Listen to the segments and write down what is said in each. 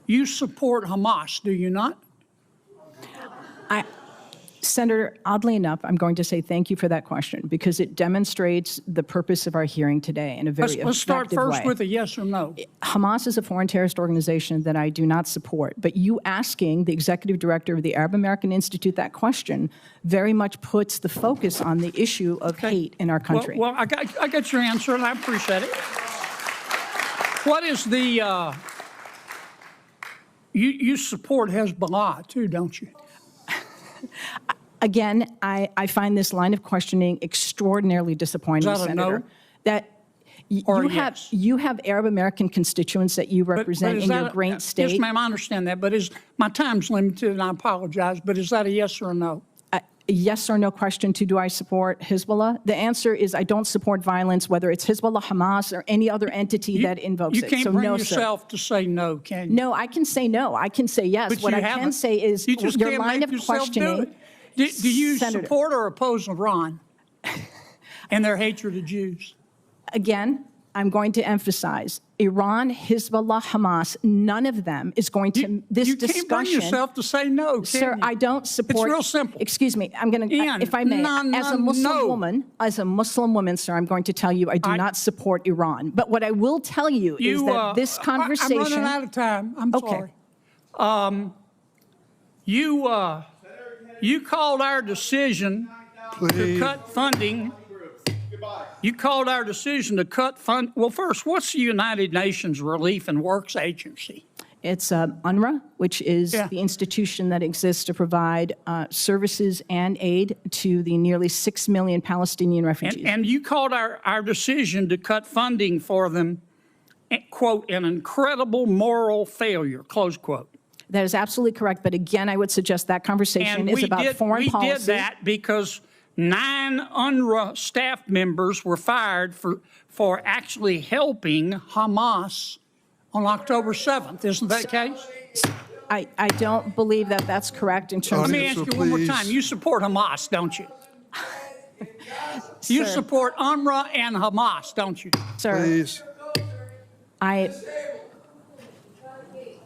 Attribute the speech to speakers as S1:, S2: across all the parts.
S1: you support Hamas, do you not?
S2: Senator, oddly enough, I'm going to say thank you for that question because it demonstrates the purpose of our hearing today in a very
S1: Let's start
S2: effective
S1: first
S2: way.
S1: with a yes or no.
S2: Hamas is a foreign terrorist organization that I do not support, but you asking the executive director of the Arab American Institute that question very much puts the focus on the issue of hate in our country.
S1: Well, I got your answer, and I appreciate it. What is the, you support Hezbollah too, don't you?
S2: Again, I find this line of questioning extraordinarily disappointing,
S1: Is that a
S2: Senator.
S1: no?
S2: That you have Arab American constituents that you represent in your great state.
S1: Yes, ma'am, I understand that, but my time's limited, and I apologize, but is that a yes or a no?
S2: A yes or no question to do I support Hezbollah? The answer is I don't support violence, whether it's Hezbollah, Hamas, or any other entity that invokes it.
S1: You can't
S2: So
S1: bring
S2: no,
S1: yourself to say no, can you?
S2: No, I can say no. I can say yes.
S1: But
S2: What
S1: you
S2: I
S1: haven't.
S2: can say is
S1: You just
S2: your
S1: can't
S2: line
S1: make
S2: of
S1: yourself do
S2: questioning.
S1: it. Do you
S2: Senator,
S1: support or oppose Iran and their hatred of Jews?
S2: Again, I'm going to emphasize Iran, Hezbollah, Hamas, none of them is going to, this
S1: you
S2: discussion.
S1: You can't bring yourself to say no, can
S2: Sir,
S1: you?
S2: I don't support.
S1: It's real simple.
S2: Excuse me, I'm going to,
S1: Ian,
S2: if I may, as a Muslim woman, sir, I'm going to tell you I do not support Iran. But what I will tell you is that this conversation.
S1: I'm running out of time. I'm sorry. You called our decision to cut funding. You called our decision to cut fund. Well, first, what's the United Nations Relief and Works Agency?
S2: It's UNRWA, which is the institution that exists to provide services and aid to the nearly 6 million Palestinian refugees.
S1: And you called our decision to cut funding for them, quote, an incredible moral failure, close quote.
S2: That is absolutely correct. But again, I would suggest that conversation is about foreign policy.
S1: We did that because 9 UNRWA staff members were fired for actually helping Hamas on October 7th. Isn't that the case?
S2: I don't believe that that's correct in terms of...
S1: Let me ask you one more time. You support Hamas, don't you? You support UNRWA and Hamas, don't you?
S2: Sir,
S3: please.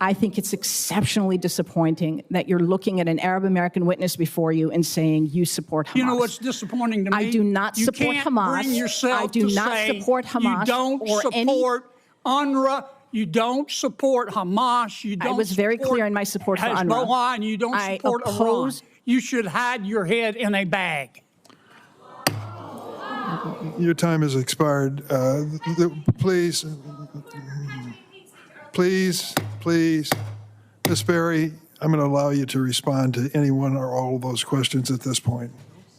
S2: I think it's exceptionally disappointing that you're looking at an Arab American witness before you and saying you support Hamas.
S1: You know what's disappointing to me?
S2: I do not support Hamas.
S1: Bring yourself
S2: I do not support Hamas.
S1: You don't support UNRWA. You don't support Hamas. You don't.
S2: I was very clear in my support for UNRWA.
S1: Hezbollah, and you don't support Iran. You should hide your head in a bag.
S3: Your time has expired. Please. Ms. Berry, I'm going to allow you to respond to any one or all of those questions at this point.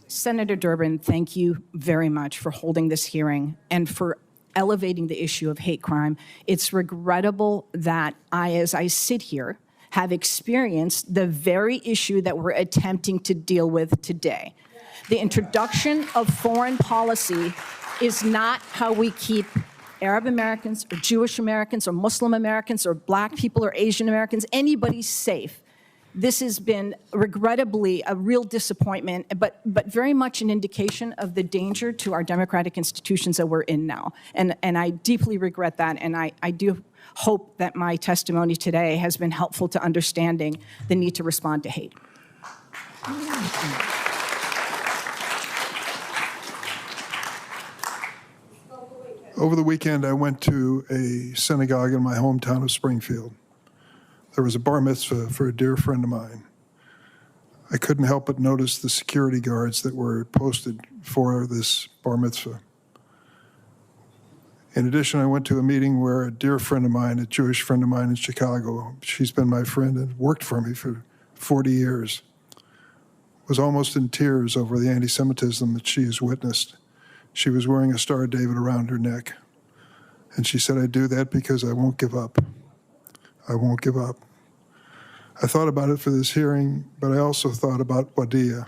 S2: Senator Durbin, thank you very much for holding this hearing and for elevating the issue of hate crime. It's regrettable that as I sit here, have experienced the very issue that we're attempting to deal with today. The introduction of foreign policy is not how we keep Arab Americans or Jewish Americans or Muslim Americans or black people or Asian Americans, anybody safe. This has been regrettably a real disappointment, but very much an indication of the danger to our democratic institutions that we're in now. And I deeply regret that, and I do hope that my testimony today has been helpful to understanding the need to respond to hate.
S3: Over the weekend, I went to a synagogue in my hometown of Springfield. There was a bar mitzvah for a dear friend of mine. I couldn't help but notice the security guards that were posted for this bar mitzvah. In addition, I went to a meeting where a dear friend of mine, a Jewish friend of mine in Chicago, she's been my friend and worked for me for 40 years, was almost in tears over the anti-Semitism that she has witnessed. She was wearing a Star of David around her neck. And she said, I do that because I won't give up. I won't give up. I thought about it for this hearing, but I also thought about Wadia,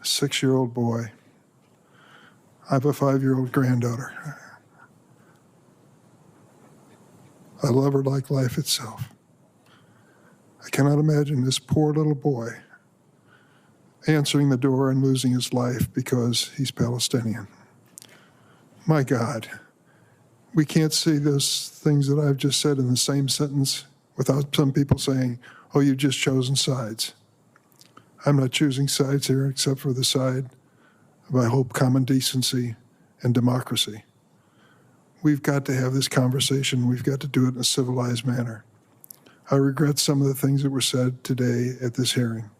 S3: a 6-year-old boy. I have a 5-year-old granddaughter. I love her like life itself. I cannot imagine this poor little boy answering the door and losing his life because he's Palestinian. My God, we can't see those things that I've just said in the same sentence without some people saying, oh, you've just chosen sides. I'm not choosing sides here except for the side of, I hope, common decency and democracy. We've got to have this conversation. We've got to do it in a civilized manner. I regret some of the things that were said today at this hearing.